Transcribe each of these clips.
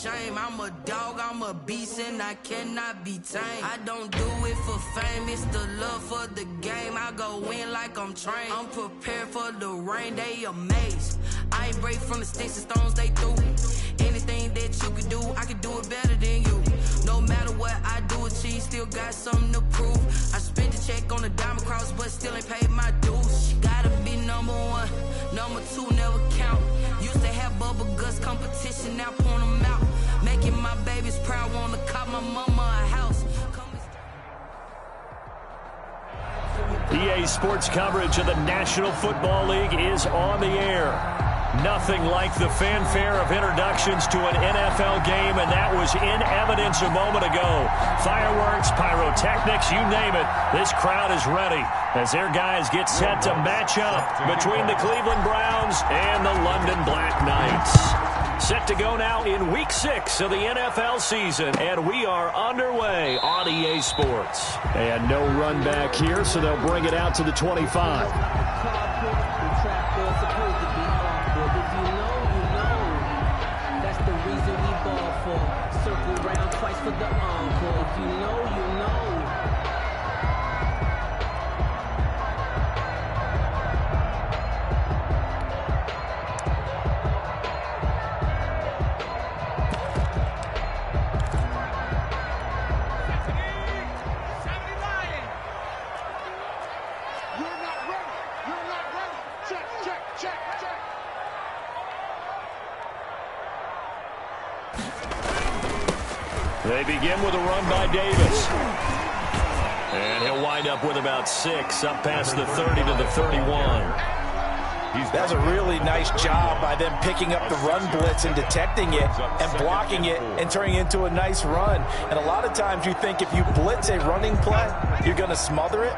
shame. I'm a dog, I'm a beast, and I cannot be tamed. I don't do it for fame, it's the love for the game. I go in like I'm trained. I'm prepared for the rain, they amazed. I ain't break from the sticks and stones they threw. Anything that you can do, I can do it better than you. No matter what I do, achieve, still got something to prove. I spent the check on the diamond cross, but still ain't paid my dues. Gotta be number one, number two never count. Used to have bubble guts competition, now point them out. Making my babies proud, wanna cop my mama a house. EA Sports coverage of the National Football League is on the air. Nothing like the fanfare of introductions to an NFL game, and that was in evidence a moment ago. Fireworks, pyrotechnics, you name it. This crowd is ready as their guys get set to match up between the Cleveland Browns and the London Black Knights. Set to go now in Week 6 of the NFL season, and we are underway on EA Sports. And no run back here, so they'll bring it out to the 25. Circle round twice for the encore. If you know, you know. You're not ready. You're not ready. Check, check, check, check. They begin with a run by Davis. And he'll wind up with about 6, up past the 30 to the 31. That's a really nice job by them picking up the run blitz and detecting it and blocking it and turning it into a nice run. And a lot of times you think if you blitz a running play, you're going to smother it.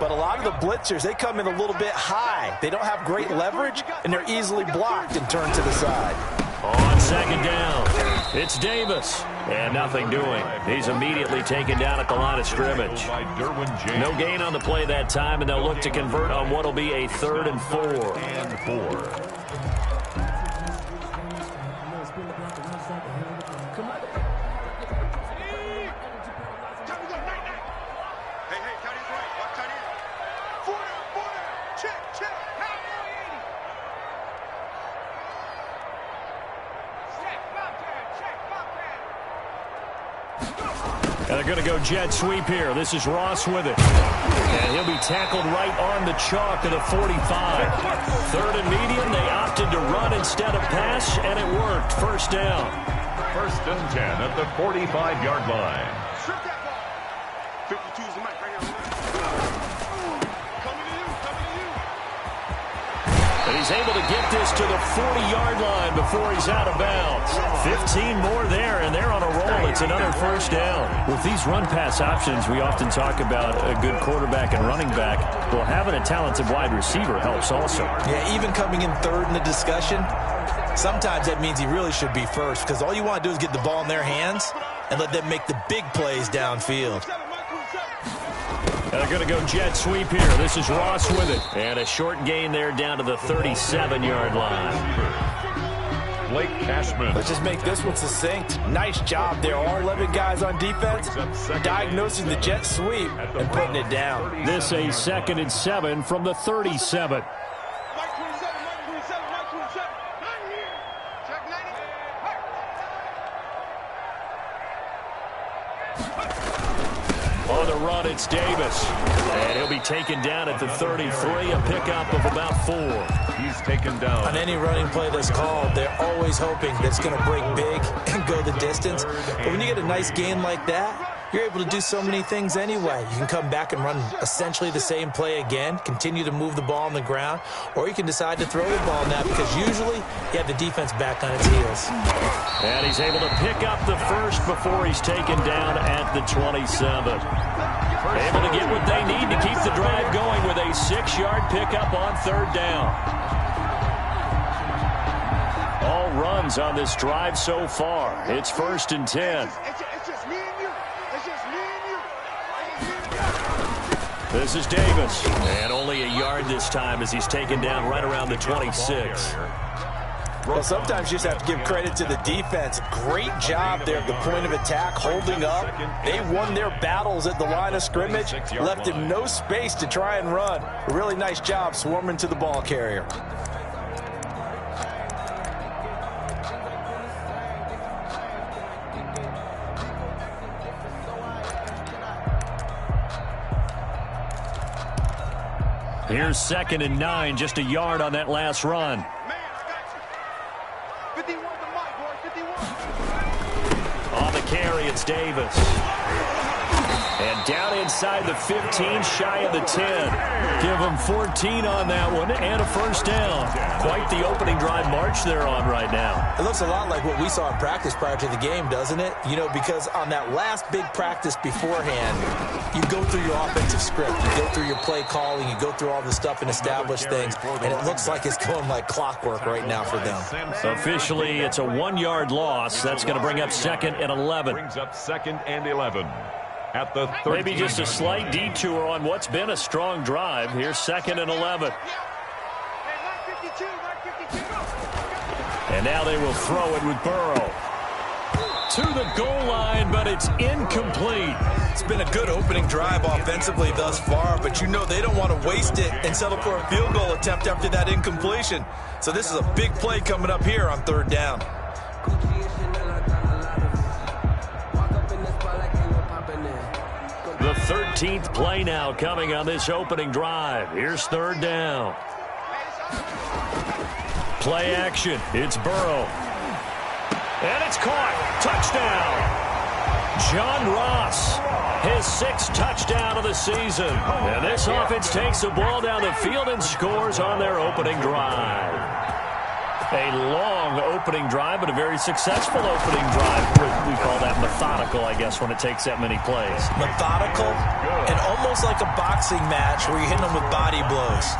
But a lot of the blitzers, they come in a little bit high. They don't have great leverage, and they're easily blocked and turned to the side. On second down, it's Davis. And nothing doing. He's immediately taken down at the line of scrimmage. No gain on the play that time, and they'll look to convert on what will be a 3rd and 4. And they're going to go jet sweep here. This is Ross with it. And he'll be tackled right on the chalk of the 45. 3rd and medium. They opted to run instead of pass, and it worked. First down. 1st and 10 at the 45-yard line. 52's the mic right here. Coming to you, coming to you. And he's able to get this to the 40-yard line before he's out of bounds. 15 more there, and they're on a roll. It's another first down. With these run-pass options, we often talk about a good quarterback and running back. Well, having a talented wide receiver helps also. Yeah, even coming in 3rd in the discussion, sometimes that means he really should be first, because all you want to do is get the ball in their hands and let them make the big plays downfield. And they're going to go jet sweep here. This is Ross with it. And a short gain there down to the 37-yard line. Blake Cashman. Let's just make this one succinct. Nice job there. All 11 guys on defense diagnosing the jet sweep and putting it down. This a 2nd and 7 from the 37. On the run, it's Davis. And he'll be taken down at the 33, a pickup of about 4. He's taken down. On any running play that's called, they're always hoping that it's going to break big and go the distance. But when you get a nice gain like that, you're able to do so many things anyway. You can come back and run essentially the same play again, continue to move the ball on the ground, or you can decide to throw the ball now because usually you have the defense back on its heels. And he's able to pick up the first before he's taken down at the 27. Able to get what they need to keep the drive going with a 6-yard pickup on 3rd down. All runs on this drive so far. It's 1st and 10. It's just me and you. It's just me and you. This is Davis. And only a yard this time as he's taken down right around the 26. Well, sometimes you just have to give credit to the defense. Great job there at the point of attack, holding up. They won their battles at the line of scrimmage, left him no space to try and run. A really nice job swarming to the ball carrier. Here's 2nd and 9, just a yard on that last run. 51 to Mike, boy, 51. On the carry, it's Davis. And down inside the 15, shy of the 10. Give them 14 on that one and a first down. Quite the opening drive march they're on right now. It looks a lot like what we saw in practice prior to the game, doesn't it? You know, because on that last big practice beforehand, you go through your offensive script, you go through your play calling, you go through all the stuff and establish things, and it looks like it's going like clockwork right now for them. Officially, it's a 1-yard loss. That's going to bring up 2nd and 11. Brings up 2nd and 11. At the 13. Maybe just a slight detour on what's been a strong drive. Here's 2nd and 11. And now they will throw it with Burrow. To the goal line, but it's incomplete. It's been a good opening drive offensively thus far, but you know they don't want to waste it and settle for a field goal attempt after that incompletion. So this is a big play coming up here on 3rd down. The 13th play now coming on this opening drive. Here's 3rd down. Play action. It's Burrow. And it's caught. Touchdown. John Ross, his 6th touchdown of the season. And this offense takes the ball down the field and scores on their opening drive. A long opening drive, but a very successful opening drive. We call that methodical, I guess, when it takes that many plays. Methodical and almost like a boxing match where you're hitting them with body blows.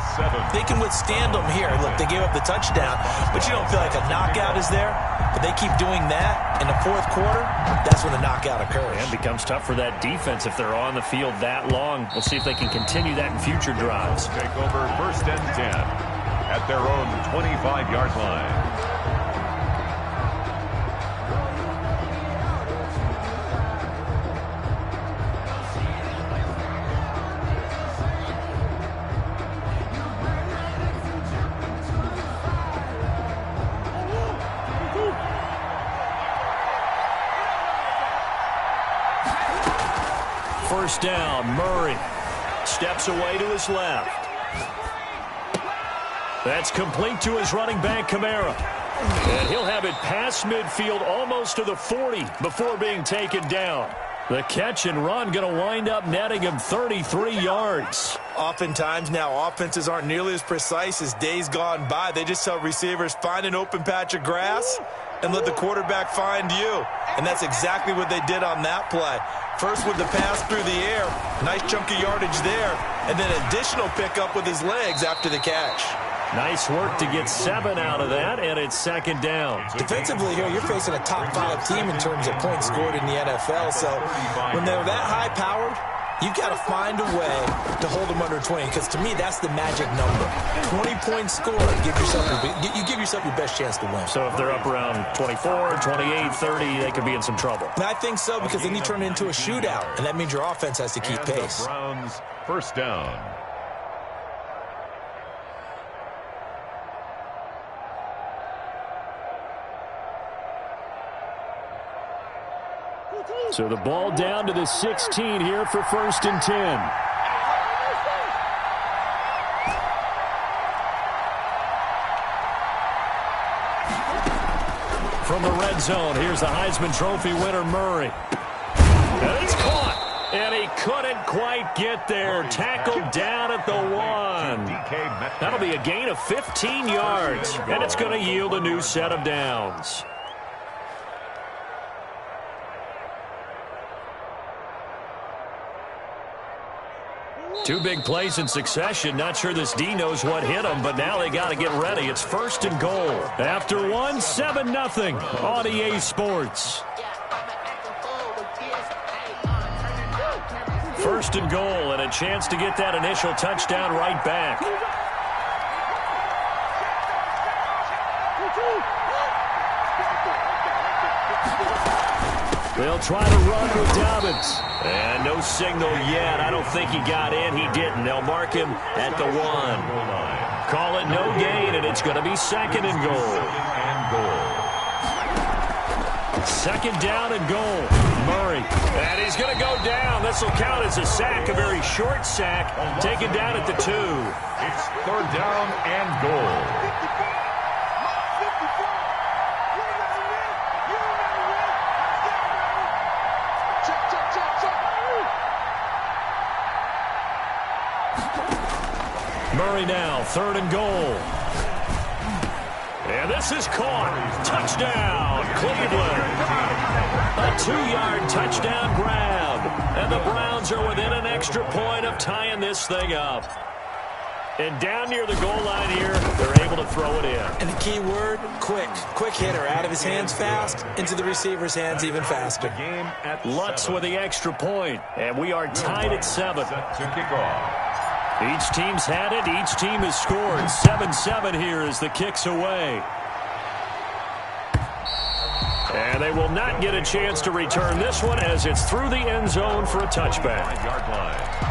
They can withstand them here. Look, they gave up the touchdown, but you don't feel like a knockout is there. But they keep doing that in the 4th quarter. That's when the knockout occurs. And it becomes tough for that defense if they're on the field that long. We'll see if they can continue that in future drives. Take over 1st and 10. At their own 25-yard line. First down, Murray steps away to his left. That's complete to his running back, Kamara. And he'll have it past midfield almost to the 40 before being taken down. The catch and run going to wind up netting him 33 yards. Oftentimes now offenses aren't nearly as precise as days gone by. They just tell receivers, find an open patch of grass and let the quarterback find you. And that's exactly what they did on that play. First with the pass through the air, nice chunky yardage there, and then additional pickup with his legs after the catch. Nice work to get 7 out of that, and it's 2nd down. Defensively here, you're facing a top 5 team in terms of points scored in the NFL. So when they're that high-powered, you've got to find a way to hold them under 20, because to me, that's the magic number. 20 points scored, you give yourself your best chance to win. So if they're up around 24, 28, 30, they could be in some trouble. And I think so, because then you turn it into a shootout, and that means your offense has to keep pace. The Browns, 1st down. So the ball down to the 16 here for 1st and 10. From the red zone, here's the Heisman Trophy winner, Murray. And it's caught. And he couldn't quite get there. Tackled down at the 1. That'll be a gain of 15 yards. And it's going to yield a new set of downs. Two big plays in succession. Not sure this D knows what hit them, but now they got to get ready. It's 1st and goal. After 1, 7-0 on EA Sports. 1st and goal, and a chance to get that initial touchdown right back. They'll try to run with Dobbins. And no signal yet. I don't think he got in. He didn't. They'll mark him at the 1. Call it no gain, and it's going to be second and goal. Second down and goal. Murray. And he's going to go down. This will count as a sack, a very short sack. Taken down at the 2. It's third down and goal. Murray now, third and goal. And this is caught. Touchdown, Cleveland. A 2-yard touchdown grab. And the Browns are within an extra point of tying this thing up. And down near the goal line here, they're able to throw it in. And the key word, quick. Quick hitter. Out of his hands fast, into the receiver's hands even faster. Lutz with the extra point. And we are tied at 7. Set to kick off. Each team's had it. Each team has scored. 7-7 here as the kick's away. And they will not get a chance to return this one as it's through the end zone for a touchback. 5-yard line.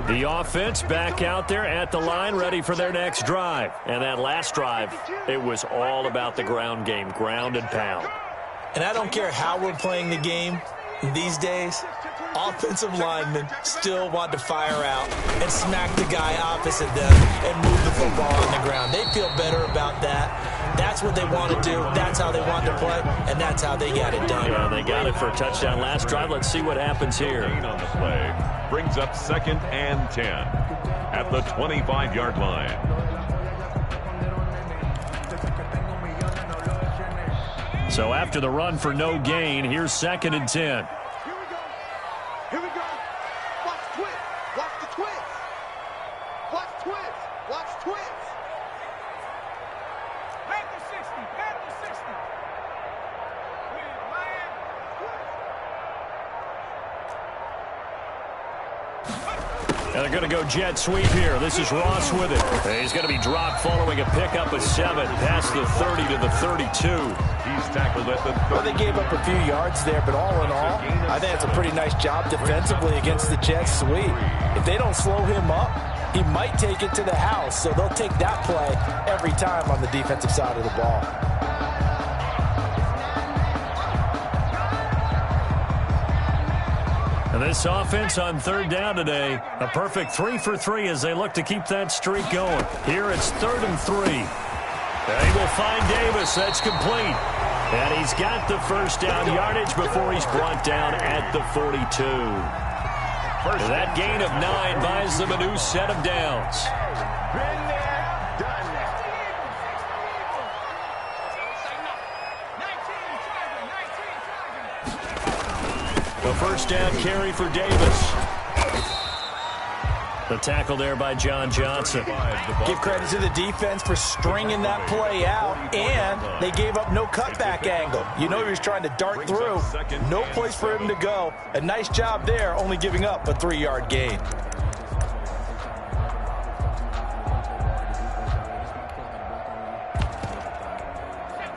The offense back out there at the line, ready for their next drive. And that last drive, it was all about the ground game, ground and pound. And I don't care how we're playing the game these days, offensive linemen still want to fire out and smack the guy opposite them and move the football on the ground. They feel better about that. That's what they want to do. That's how they want to play, and that's how they got it done. Yeah, they got it for a touchdown last drive. Let's see what happens here. On the play brings up 2nd and 10 at the 25-yard line. So after the run for no gain, here's 2nd and 10. Here we go. Watch the twist. Watch the twist. Watch twist. Watch twist. Back to 60. Back to 60. And they're going to go jet sweep here. This is Ross with it. And he's going to be dropped following a pickup of 7 past the 30 to the 32. He's tackled at the 30. Well, they gave up a few yards there, but all in all, I think it's a pretty nice job defensively against the jet sweep. If they don't slow him up, he might take it to the house, so they'll take that play every time on the defensive side of the ball. And this offense on third down today, a perfect 3 for 3 as they look to keep that streak going. Here it's 3rd and 3. They will find Davis. That's complete. And he's got the first down yardage before he's brought down at the 42. That gain of 9 buys them a new set of downs. Been there, done that. The first down carry for Davis. The tackle there by John Johnson. Give credit to the defense for stringing that play out, and they gave up no cutback angle. You know he was trying to dart through. No place for him to go. A nice job there, only giving up a 3-yard gain.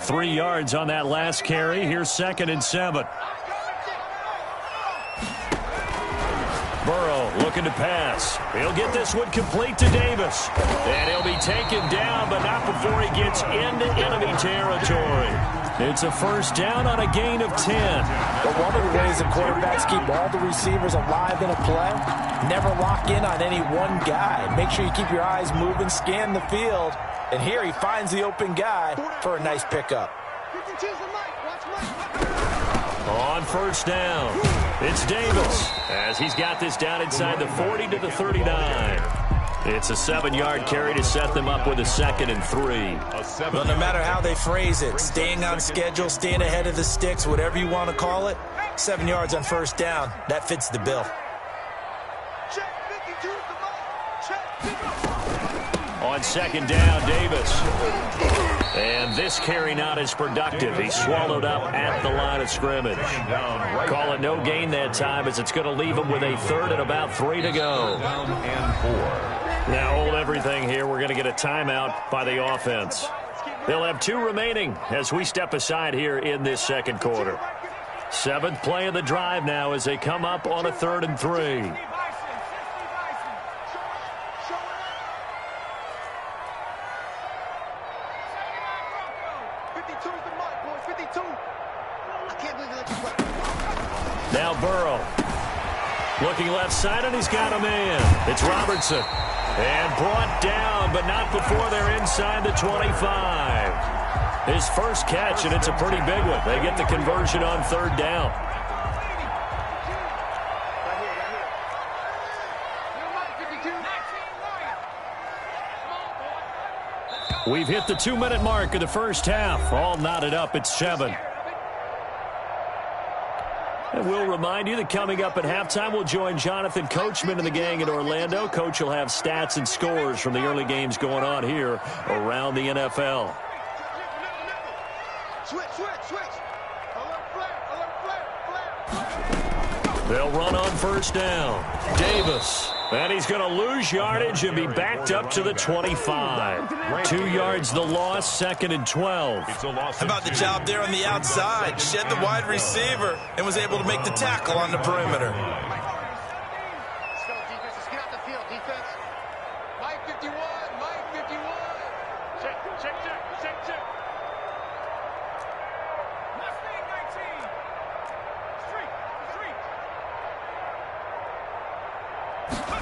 Three yards on that last carry. Here's 2nd and 7. Burrow looking to pass. He'll get this one complete to Davis. And he'll be taken down, but not before he gets into enemy territory. It's a first down on a gain of 10. But one of the ways the quarterbacks keep all the receivers alive in a play, never lock in on any one guy. Make sure you keep your eyes moving, scan the field. And here he finds the open guy for a nice pickup. On first down, it's Davis as he's got this down inside the 40 to the 39. It's a 7-yard carry to set them up with a 2nd and 3. Well, no matter how they phrase it, staying on schedule, staying ahead of the sticks, whatever you want to call it, 7 yards on first down, that fits the bill. On second down, Davis. And this carry not as productive. He's swallowed up at the line of scrimmage. Call it no gain that time as it's going to leave him with a third and about 3 to go. Down and 4. Now hold everything here. We're going to get a timeout by the offense. They'll have 2 remaining as we step aside here in this second quarter. 7th play of the drive now as they come up on a 3rd and 3. Now Burrow. Looking left side, and he's got a man. It's Robertson. And brought down, but not before they're inside the 25. His first catch, and it's a pretty big one. They get the conversion on 3rd down. We've hit the 2-minute mark of the first half. All knotted up at 7. And we'll remind you that coming up at halftime, we'll join Jonathan Coachman and the gang in Orlando. Coach will have stats and scores from the early games going on here around the NFL. They'll run on first down. Davis. And he's going to lose yardage and be backed up to the 25. 2 yards the loss, 2nd and 12. How about the job there on the outside? Shed the wide receiver and was able to make the tackle on the perimeter. Let's go, defense. Let's get out the field, defense. Mike 51, Mike 51. Check. Mustang 19. Street.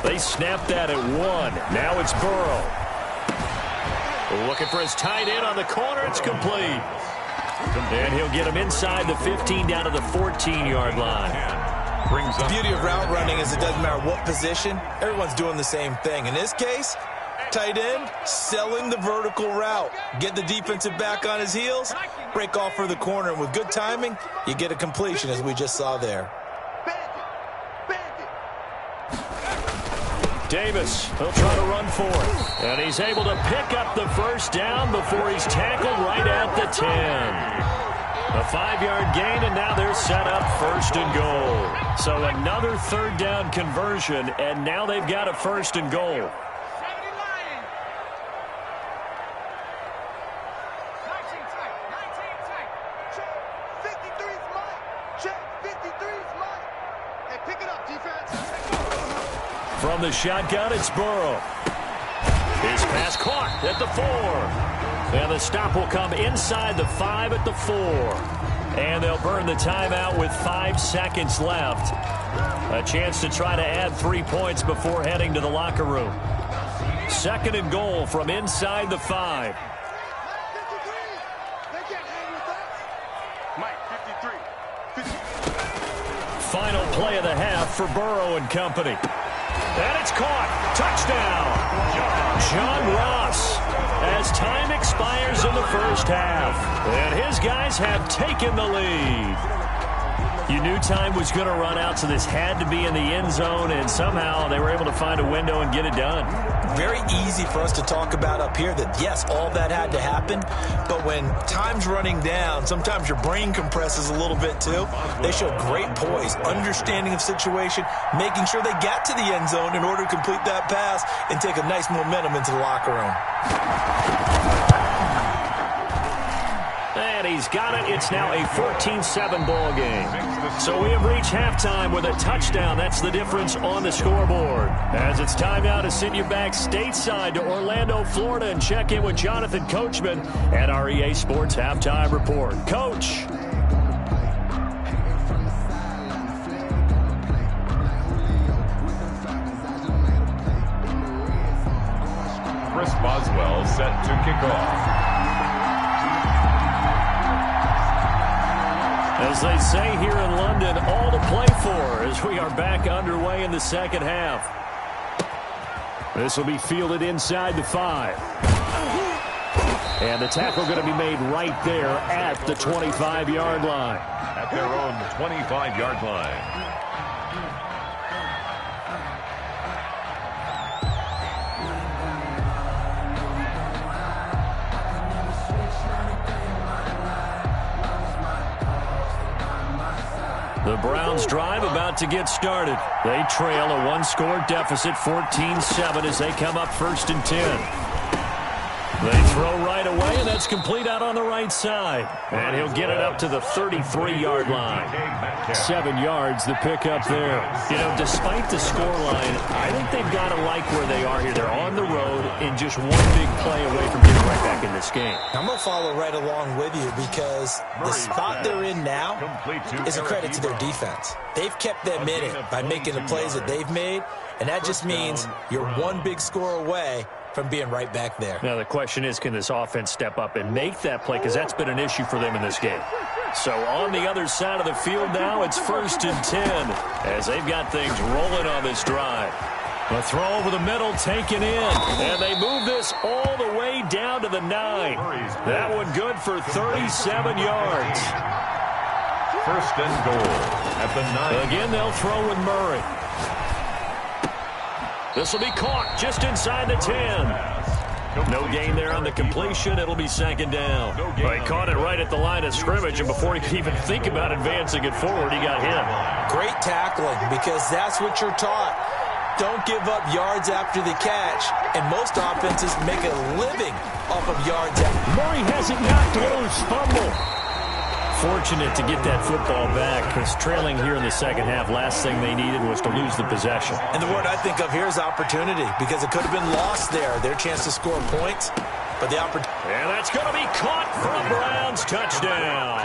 They snapped that at 1. Now it's Burrow. Looking for his tight end on the corner. It's complete. And he'll get him inside the 15 down to the 14-yard line. The beauty of route running is it doesn't matter what position. Everyone's doing the same thing. In this case, tight end, selling the vertical route. Get the defensive back on his heels, break off for the corner. And with good timing, you get a completion as we just saw there. Davis, he'll try to run for it. And he's able to pick up the first down before he's tackled right at the 10. A 5-yard gain, and now they're set up 1st and goal. So another 3rd down conversion, and now they've got a 1st and goal. From the shotgun, it's Burrow. His pass caught at the 4. And the stop will come inside the 5 at the 4. And they'll burn the timeout with 5 seconds left. A chance to try to add 3 points before heading to the locker room. 2nd and goal from inside the 5. Final play of the half for Burrow and company. And it's caught. Touchdown. John Ross. As time expires in the first half. And his guys have taken the lead. You knew time was going to run out, so this had to be in the end zone, and somehow they were able to find a window and get it done. Very easy for us to talk about up here that, yes, all that had to happen, but when time's running down, sometimes your brain compresses a little bit too. They showed great poise, understanding of situation, making sure they got to the end zone in order to complete that pass and take a nice momentum into the locker room. And he's got it. It's now a 14-7 ball game. So we have reached halftime with a touchdown. That's the difference on the scoreboard. As it's time now to send you back stateside to Orlando, Florida, and check in with Jonathan Coachman at our EA Sports Halftime Report. Coach. Chris Boswell set to kick off. As they say here in London, all to play for as we are back underway in the second half. This will be fielded inside the 5. And the tackle going to be made right there at the 25-yard line. At their own 25-yard line. The Browns drive about to get started. They trail a one-score deficit, 14-7, as they come up 1st and 10. They throw right away, and that's complete out on the right side. And he'll get it up to the 33-yard line. 7 yards, the pickup there. You know, despite the scoreline, I think they've got to like where they are here. They're on the road and just one big play away from getting right back in this game. I'm going to follow right along with you because the spot they're in now is a credit to their defense. They've kept them in it by making the plays that they've made, and that just means you're one big score away from being right back there. Now the question is, can this offense step up and make that play, because that's been an issue for them in this game. So on the other side of the field now, it's 1st and 10 as they've got things rolling on this drive. A throw over the middle taken in, and they move this all the way down to the 9. That one good for 37 yards. 1st and goal at the 9. Again, they'll throw with Murray. This will be caught just inside the 10. No gain there on the completion. It'll be 2nd down. He caught it right at the line of scrimmage, and before he could even think about advancing it forward, he got hit. Great tackling, because that's what you're taught. Don't give up yards after the catch, and most offenses make a living off of yards after. Murray has it knocked loose. Fumble. Fortunate to get that football back, because trailing here in the second half, last thing they needed was to lose the possession. And the word I think of here is opportunity, because it could have been lost there. Their chance to score points, but the opportunity. And that's going to be caught for a Browns touchdown.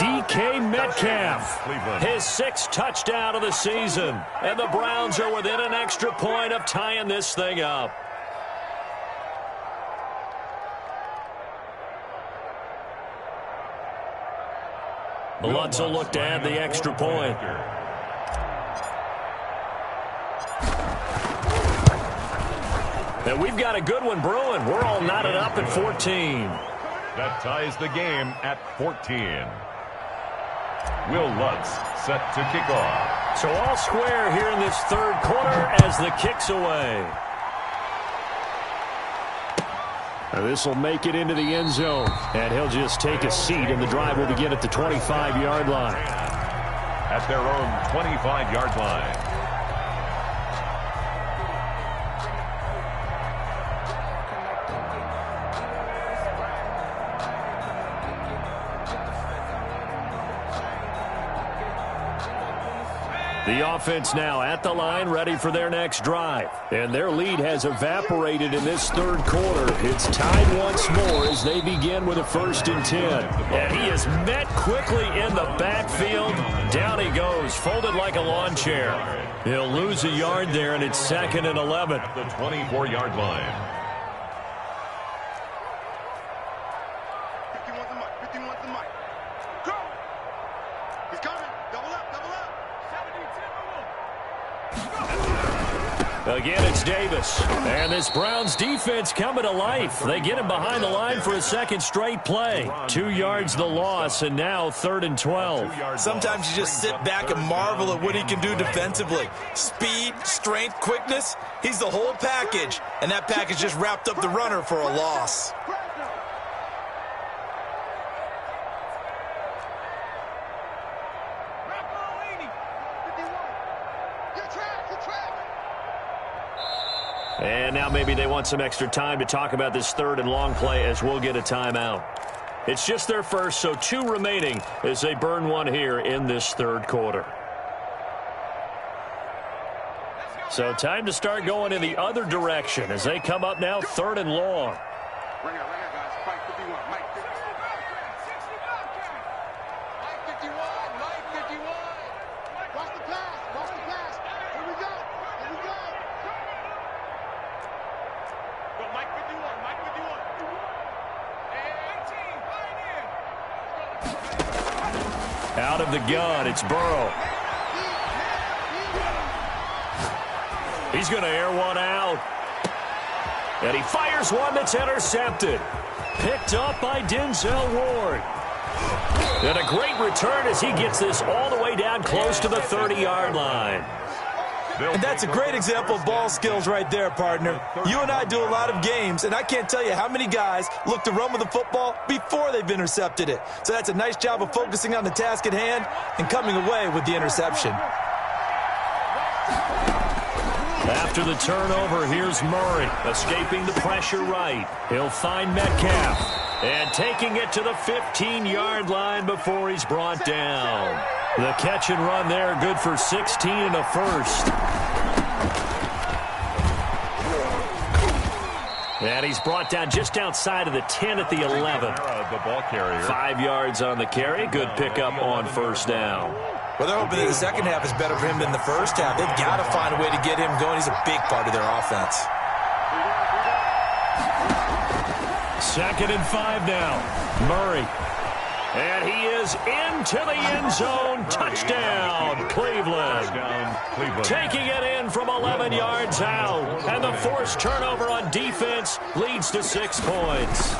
DK Metcalf, his 6th touchdown of the season. And the Browns are within an extra point of tying this thing up. Lutz will look to add the extra point. And we've got a good one brewing. We're all knotted up at 14. That ties the game at 14. Will Lutz set to kick off. So all square here in this 3rd quarter as the kick's away. This will make it into the end zone, and he'll just take a seat, and the drive will begin at the 25-yard line. At their own 25-yard line. The offense now at the line, ready for their next drive. And their lead has evaporated in this 3rd quarter. It's tied once more as they begin with a 1st and 10. And he is met quickly in the backfield. Down he goes, folded like a lawn chair. He'll lose a yard there, and it's 2nd and 11. At the 24-yard line. 51's the mic. 51's the mic. Go! He's coming. Double up, double up. Again, it's Davis. And this Browns defense coming to life. They get him behind the line for a 2nd straight play. 2 yards the loss, and now 3rd and 12. Sometimes you just sit back and marvel at what he can do defensively. Speed, strength, quickness. He's the whole package. And that package just wrapped up the runner for a loss. And now maybe they want some extra time to talk about this 3rd and long play, as we'll get a timeout. It's just their first, so 2 remaining as they burn one here in this 3rd quarter. So time to start going in the other direction as they come up now 3rd and long. Bring it, guys. Mike 51. Mike 51. Mike 51. Mike 51. Watch the pass. Watch the pass. Here we go. Here we go. Go, Mike 51. Mike 51. And 18. Out of the gun, it's Burrow. He's going to air one out. And he fires one that's intercepted. Picked up by Denzel Ward. And a great return as he gets this all the way down close to the 30-yard line. And that's a great example of ball skills right there, partner. You and I do a lot of games, and I can't tell you how many guys look to run with the football before they've intercepted it. So that's a nice job of focusing on the task at hand and coming away with the interception. After the turnover, here's Murray, escaping the pressure right. He'll find Metcalf. And taking it to the 15-yard line before he's brought down. The catch and run there, good for 16 and a first. And he's brought down just outside of the 10 at the 11. 5 yards on the carry. Good pickup on first down. Well, they're hoping that the second half is better for him than the first half. They've got to find a way to get him going. He's a big part of their offense. 2nd and 5 now. Murray. And he is into the end zone. Touchdown, Cleveland. Taking it in from 11 yards out. And the forced turnover on defense leads to 6 points.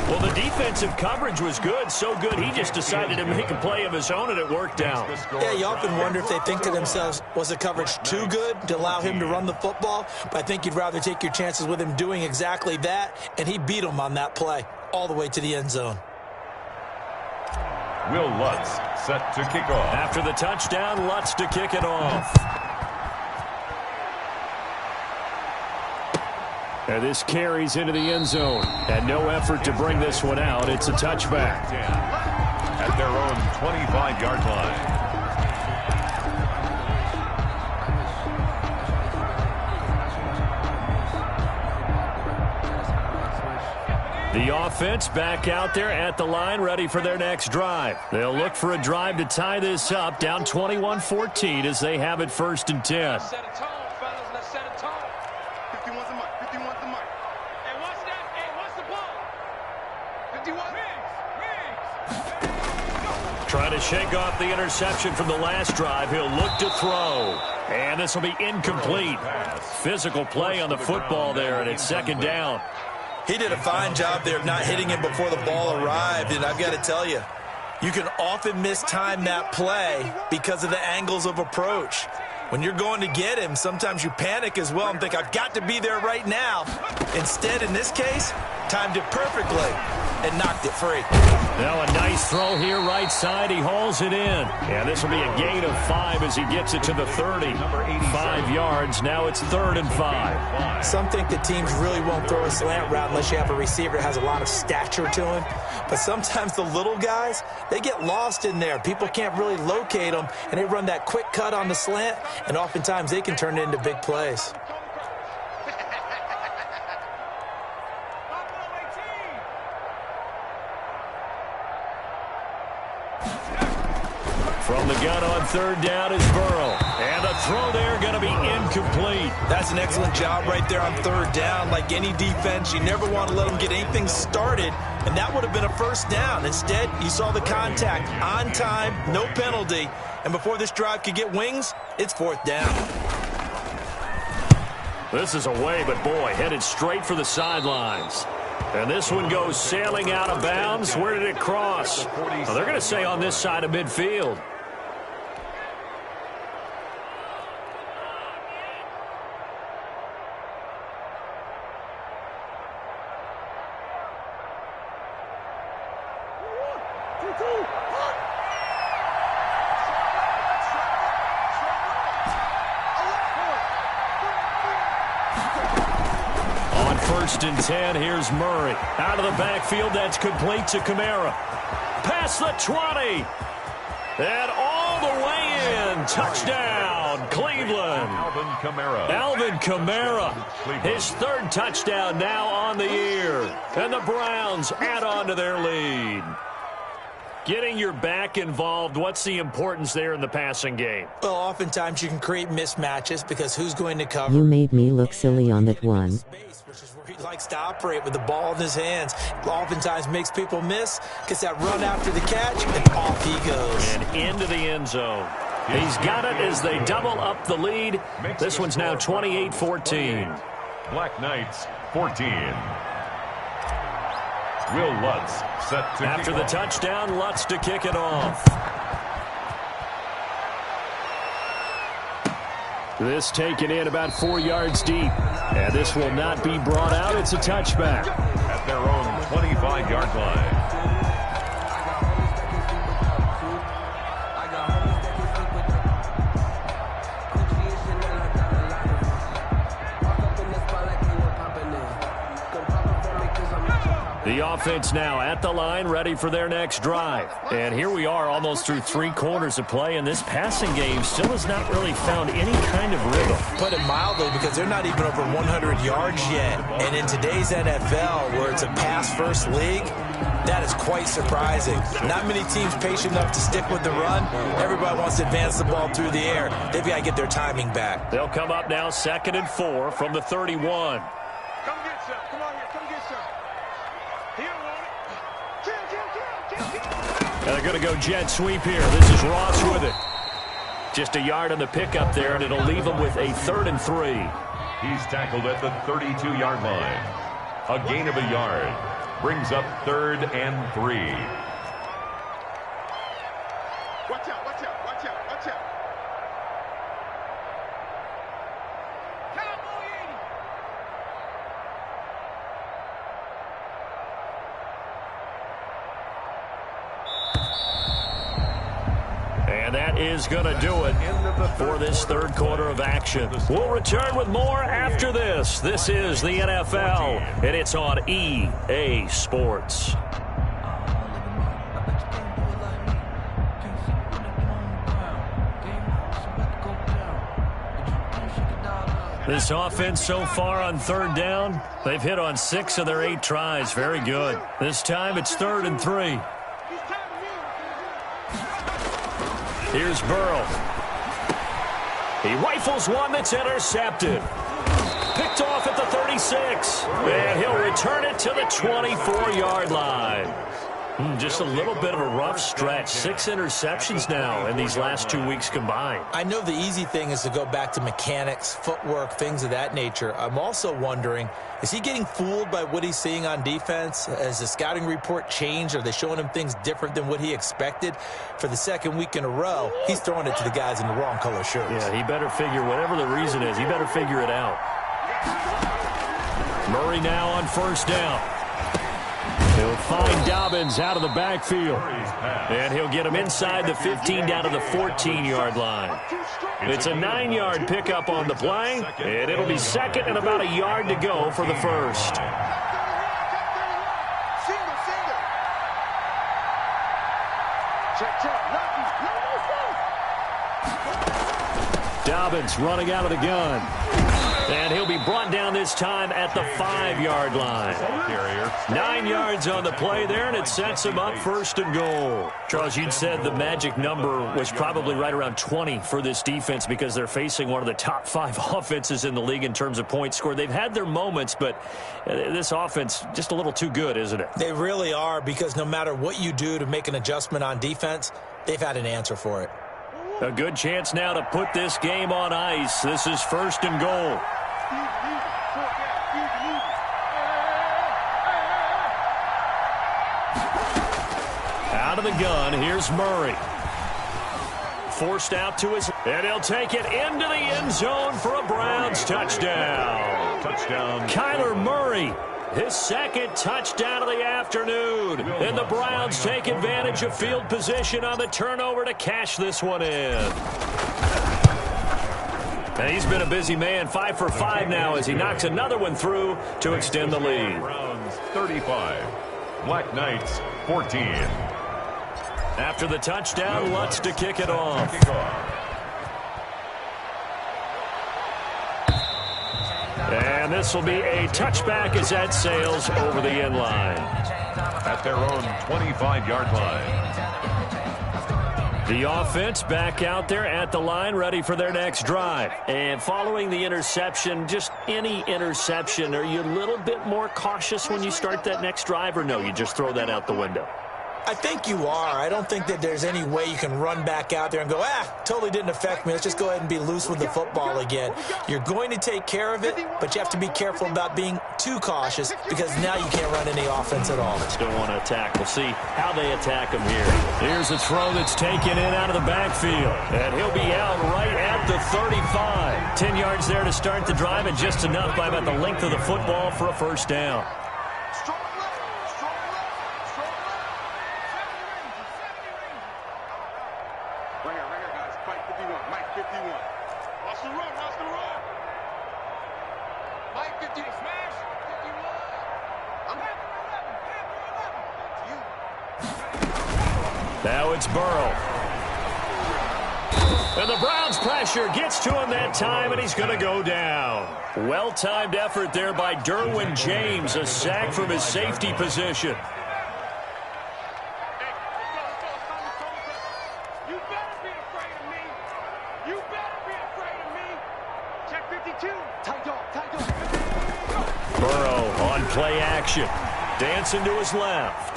Well, the defensive coverage was good, so good he just decided to make a play of his own, and it worked out. Yeah, you often wonder if they think to themselves, was the coverage too good to allow him to run the football? But I think you'd rather take your chances with him doing exactly that, and he beat him on that play all the way to the end zone. Will Lutz set to kick off. After the touchdown, Lutz to kick it off. And this carries into the end zone. And no effort to bring this one out. It's a touchback. At their own 25-yard line. The offense back out there at the line, ready for their next drive. They'll look for a drive to tie this up, down 21-14 as they have it 1st and 10. Set a tone, fellas. Let's set a tone. 51's the mic. 51's the mic. Hey, what's that? Hey, what's the ball? 51. Trying to shake off the interception from the last drive. He'll look to throw. And this will be incomplete. Physical play on the football there, and it's 2nd down. He did a fine job there of not hitting him before the ball arrived, and I've got to tell you, you can often mistime that play because of the angles of approach. When you're going to get him, sometimes you panic as well and think, I've got to be there right now. Instead, in this case, timed it perfectly and knocked it free. Now a nice throw here right side. He hauls it in. And this will be a gain of 5 as he gets it to the 30. 5 yards. Now it's 3rd and 5. Some think that teams really won't throw a slant route unless you have a receiver that has a lot of stature to him. But sometimes the little guys, they get lost in there. People can't really locate them, and they run that quick cut on the slant, and oftentimes they can turn it into big plays. From the gun on 3rd down is Burrow. And the throw there going to be incomplete. That's an excellent job right there on 3rd down. Like any defense, you never want to let them get anything started, and that would have been a 1st down. Instead, you saw the contact on time, no penalty, and before this drive could get wings, it's 4th down. This is away, but boy, headed straight for the sidelines. And this one goes sailing out of bounds. Where did it cross? Well, they're going to say on this side of midfield. On 1st and 10, here's Murray. Out of the backfield, that's complete to Kamara. Past the 20. And all the way in. Touchdown, Cleveland. Alvin Kamara. His 3rd touchdown now on the year. And the Browns add on to their lead. Getting your back involved, what's the importance there in the passing game? Well, oftentimes you can create mismatches because who's going to cover? You made me look silly on that one. Which is where he likes to operate with the ball in his hands. Oftentimes makes people miss, gets that run after the catch, and off he goes. And into the end zone. He's got it as they double up the lead. This one's now 28-14. Black Knights, 14. Will Lutz set to After the touchdown, Lutz to kick it off. This taken in about 4 yards deep. And this will not be brought out. It's a touchback. At their own 25-yard line. The offense now at the line, ready for their next drive. And here we are almost through 3 quarters of play, and this passing game still has not really found any kind of rhythm. Put it mildly, because they're not even over 100 yards yet. And in today's NFL, where it's a pass-first league, that is quite surprising. Not many teams patient enough to stick with the run. Everybody wants to advance the ball through the air. They've got to get their timing back. They'll come up now 2nd and 4 from the 31. Come get some. Come on here. Come get some. He don't want it. They're going to go jet sweep here. This is Ross with it. Just a yard on the pickup there, and it'll leave them with a 3rd and 3. He's tackled at the 32-yard line. A gain of a yard. Brings up 3rd and 3. Watch out. Watch out. Watch out. Watch out. And that is going to do it for this 3rd quarter of action. We'll return with more after this. This is the NFL, and it's on EA Sports. This offense so far on 3rd down, they've hit on 6 of their 8 tries. Very good. This time it's 3rd and 3. Here's Burrow. He rifles one that's intercepted. Picked off at the 36. And he'll return it to the 24-yard line. Just a little bit of a rough stretch. 6 interceptions now in these last 2 weeks combined. I know the easy thing is to go back to mechanics, footwork, things of that nature. I'm also wondering, is he getting fooled by what he's seeing on defense? Has the scouting report changed? Are they showing him things different than what he expected? For the 2nd week in a row, he's throwing it to the guys in the wrong color shirts. Yeah, he better figure, whatever the reason is, he better figure it out. Murray now on 1st down. He'll find Dobbins out of the backfield. And he'll get him inside the 15 down to the 14-yard line. It's a 9-yard pickup on the play, and it'll be 2nd and about a yard to go for the 1st. Dobbins running out of the gun. And he'll be brought down this time at the 5-yard line. 9 yards on the play there, and it sets him up 1st and goal. Charles, you'd said the magic number was probably right around 20 for this defense because they're facing one of the top 5 offenses in the league in terms of points scored. They've had their moments, but this offense just a little too good, isn't it? They really are, because no matter what you do to make an adjustment on defense, they've had an answer for it. A good chance now to put this game on ice. This is 1st and goal. Out of the gun, here's Murray. Forced out to his, and he'll take it into the end zone for a Browns touchdown. Kyler Murray, his 2nd touchdown of the afternoon. And the Browns take advantage of field position on the turnover to cash this one in. And he's been a busy man, 5 for 5 now as he knocks another one through to extend the lead. Browns 35, Black Knights 14. After the touchdown, Lutz to kick it off. And this will be a touchback as that sails over the end line. At their own 25-yard line. The offense back out there at the line, ready for their next drive. And following the interception, just any interception, are you a little bit more cautious when you start that next drive, or no, you just throw that out the window? I think you are. I don't think that there's any way you can run back out there and go, totally didn't affect me. Let's just go ahead and be loose with the football again. You're going to take care of it, but you have to be careful about being too cautious because now you can't run any offense at all. Still want to attack. We'll see how they attack him here. Here's a throw that's taken in out of the backfield, and he'll be out right at the 35. 10 yards there to start the drive, and just enough by about the length of the football for a first down. Now it's Burrow. And the Browns' pressure gets to him that time, and he's going to go down. Well-timed effort there by Derwin James, a sack from his safety position. You better be afraid of me. You better be afraid of me. Check 52. Tight dog. Burrow on play action. Dancing to his left.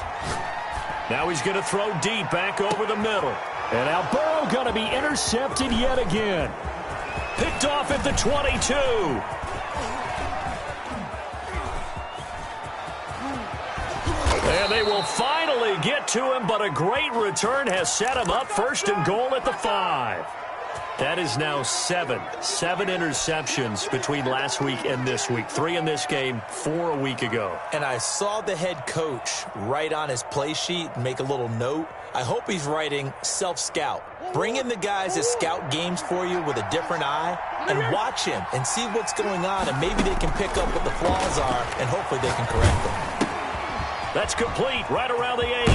Now he's going to throw deep back over the middle. And now Burrow going to be intercepted yet again. Picked off at the 22. And they will finally get to him, but a great return has set him up first and goal at the 5. That is now 7 interceptions between last week and this week. 3 in this game, 4 a week ago. And I saw the head coach write on his play sheet and make a little note. I hope he's writing self-scout. Bring in the guys that scout games for you with a different eye and watch him and see what's going on, and maybe they can pick up what the flaws are, and hopefully they can correct them. That's complete right around the 8.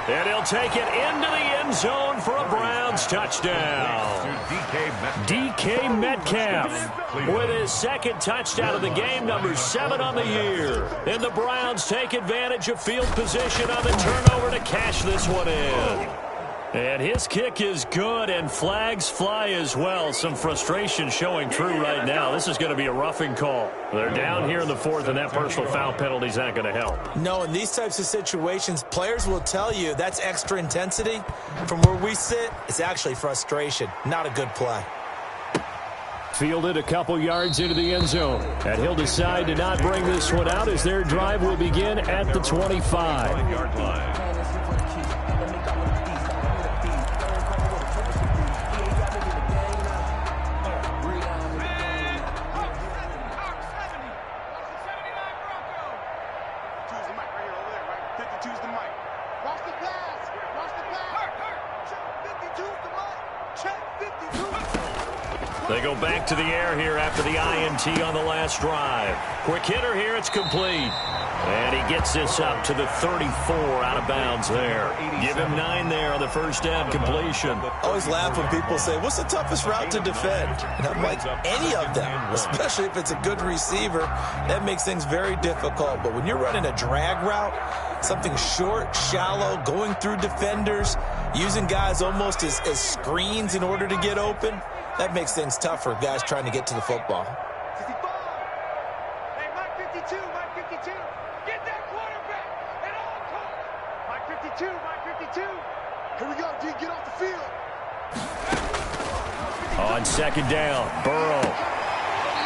And he'll take it into the end zone for a Browns touchdown. DK Metcalf with his second touchdown of the game, number 7 on the year. And the Browns take advantage of field position on the turnover to cash this one in. And his kick is good, and flags fly as well. Some frustration showing true right now. This is going to be a roughing call. They're down here in the 4th, and that personal foul penalty is not going to help. No, in these types of situations, players will tell you that's extra intensity. From where we sit, it's actually frustration. Not a good play. Fielded a couple yards into the end zone. And he'll decide to not bring this one out as their drive will begin at the 25-yard line. They go back to the air here after the INT on the last drive. Quick hitter here, it's complete. And he gets this up to the 34 out of bounds there. Give him 9 there on the first down completion. I always laugh when people say, what's the toughest route to defend? And I'm like, any of them, especially if it's a good receiver. That makes things very difficult. But when you're running a drag route, something short, shallow, going through defenders, using guys almost as screens in order to get open, that makes things tough for guys trying to get to the football. Hey, Mike 52, Mike 52. Get that quarterback at all costs. Mike 52, Mike 52. Here we go, D. Get off the field. On second down, Burrow.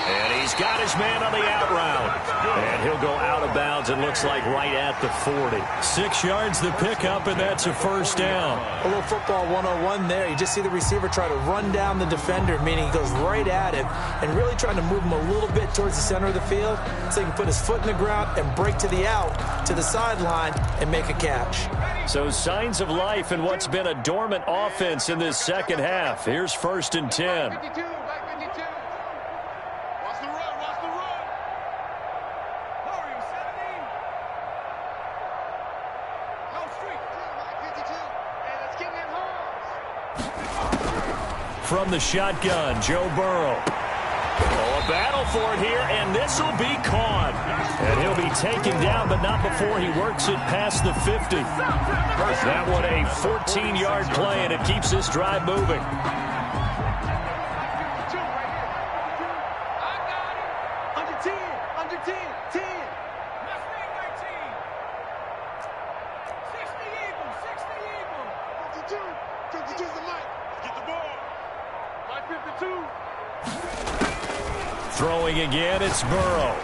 And he's got his man on the out route. And he'll go out of bounds, it looks like right at the 40. 6 yards the pickup, and that's a first down. A little football 101 there. You just see the receiver try to run down the defender, meaning he goes right at him and really trying to move him a little bit towards the center of the field so he can put his foot in the ground and break to the out, to the sideline, and make a catch. So signs of life in what's been a dormant offense in this second half. Here's 1st and 10. 52, Mike 52. Watch the run, watch the run. Hurry, 17. Go street. Mike 52. Hey, let's get in home. From the shotgun, Joe Burrow. Oh, a battle for it here, and this will be caught. And he'll be taken down, but not before he works it past the 50. That one a 14-yard play, and it keeps this drive moving. Throwing again, it's Burrow.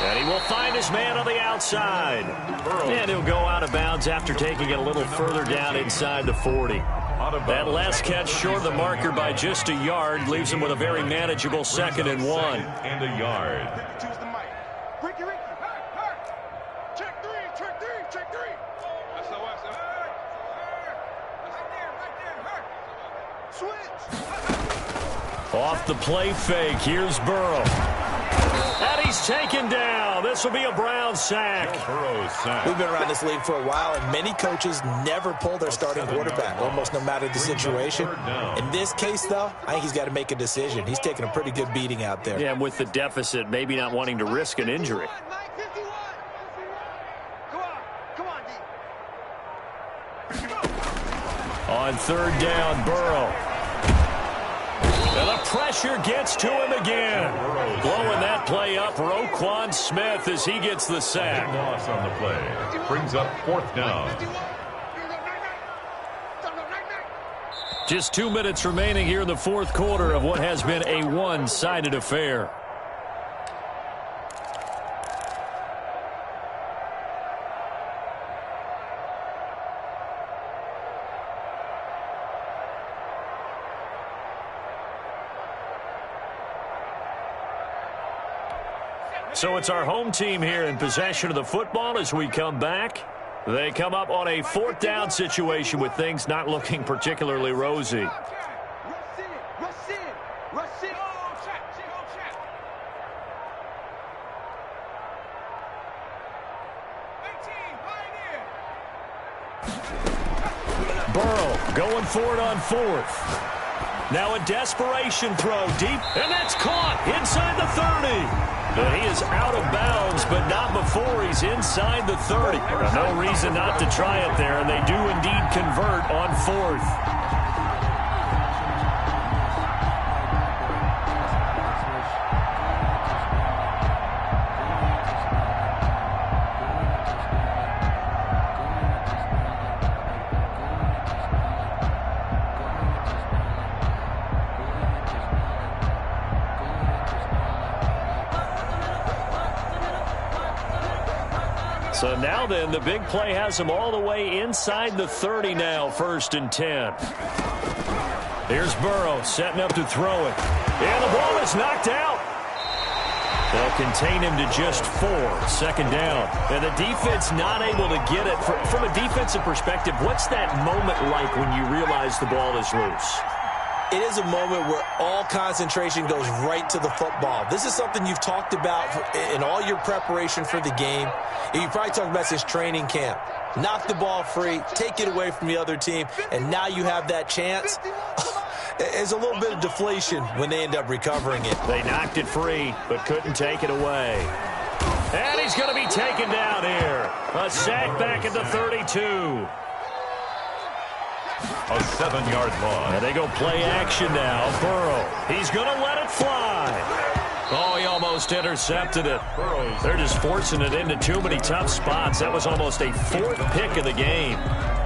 And he will find his man on the outside. And he'll go out of bounds after taking it a little further down inside the 40. That last catch short of the marker by just a yard leaves him with a very manageable 2nd and 1. And a yard. Ricky. Check three. Switch. Off the play fake, here's Burrow. And he's taken down. This will be a Brown sack. We've been around this league for a while, and many coaches never pull their starting quarterback, almost no matter the situation. In this case, though, I think he's got to make a decision. He's taking a pretty good beating out there. Yeah, and with the deficit, maybe not wanting to risk an injury. On 3rd down, Burrow. And the pressure gets to him again. Blowing that play up, Roquan Smith as he gets the sack. Loss on the play. Brings up 4th down. Just 2 minutes remaining here in the 4th quarter of what has been a one-sided affair. So it's our home team here in possession of the football as we come back. They come up on a 4th down situation with things not looking particularly rosy. Burrow going for it on 4th. Now a desperation throw deep, and that's caught inside the 30. And he is out of bounds, but not before he's inside the 30. No reason not to try it there, and they do indeed convert on 4th. So now then, the big play has him all the way inside the 30 now, 1st and 10. Here's Burrow setting up to throw it. And the ball is knocked out. They'll contain him to just 4, 2nd down. And the defense not able to get it. From a defensive perspective, what's that moment like when you realize the ball is loose? It is a moment where all concentration goes right to the football. This is something you've talked about in all your preparation for the game. You probably talked about since training camp. Knock the ball free, take it away from the other team, and now you have that chance. There's a little bit of deflation when they end up recovering it. They knocked it free, but couldn't take it away. And he's going to be taken down here. A sack back at the 32. A 7-yard loss. And they go play action now. Burrow. He's going to let it fly. Oh, he almost intercepted it. They're just forcing it into too many tough spots. That was almost a 4th pick of the game.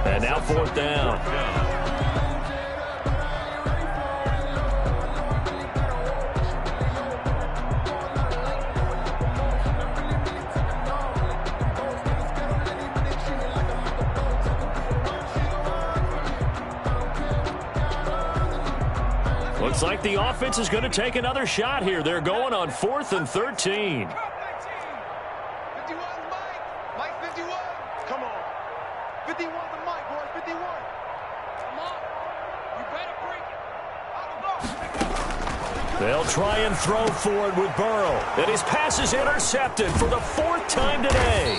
And now 4th down. Looks like the offense is going to take another shot here. They're going on 4th and 13. 51, Mike 51. Come on. 51 to Mike, boy. 51. Come on. You better break it. They'll try and throw for it with Burrow. And his pass is intercepted for the 4th time today.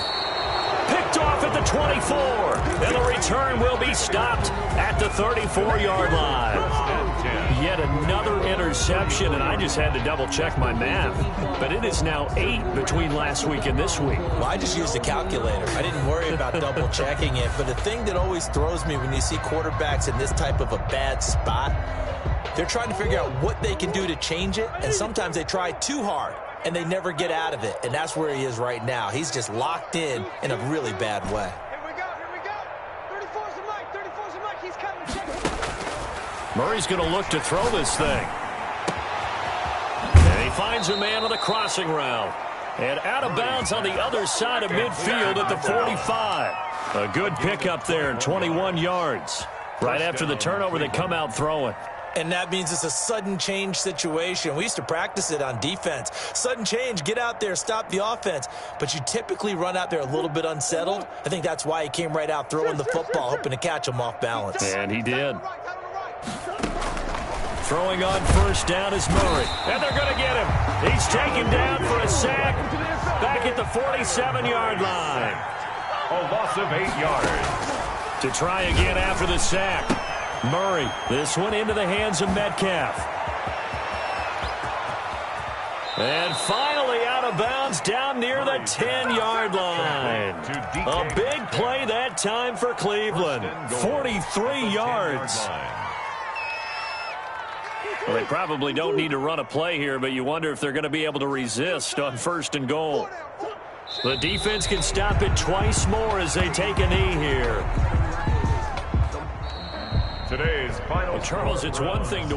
Picked off at the 24. And the return will be stopped at the 34-yard line. Yet another interception, and I just had to double-check my math. But it is now 8 between last week and this week. Well, I just used a calculator. I didn't worry about double-checking it. But the thing that always throws me when you see quarterbacks in this type of a bad spot, they're trying to figure out what they can do to change it, and sometimes they try too hard, and they never get out of it. And that's where he is right now. He's just locked in a really bad way. Here we go. 34's a Mike. He's coming. Murray's going to look to throw this thing. finds a man on the crossing route. And out of bounds on the other side of midfield at the 45. A good pickup there, 21 yards. Right after the turnover, they come out throwing. And that means it's a sudden change situation. We used to practice it on defense. Sudden change, get out there, stop the offense. But you typically run out there a little bit unsettled. I think that's why he came right out throwing the football, hoping to catch him off balance. And he did. Throwing on first down is Murray. And they're going to get him. He's taken down for a sack back at the 47-yard line. A loss of 8 yards. To try again after the sack. Murray, this one into the hands of Metcalf. And finally out of bounds down near the 10-yard line. A big play that time for Cleveland. 43 yards. Well, they probably don't need to run a play here, but you wonder if they're going to be able to resist on first and goal. The defense can stop it twice more as they take a knee here. Today's final. Well, Charles, it's one thing to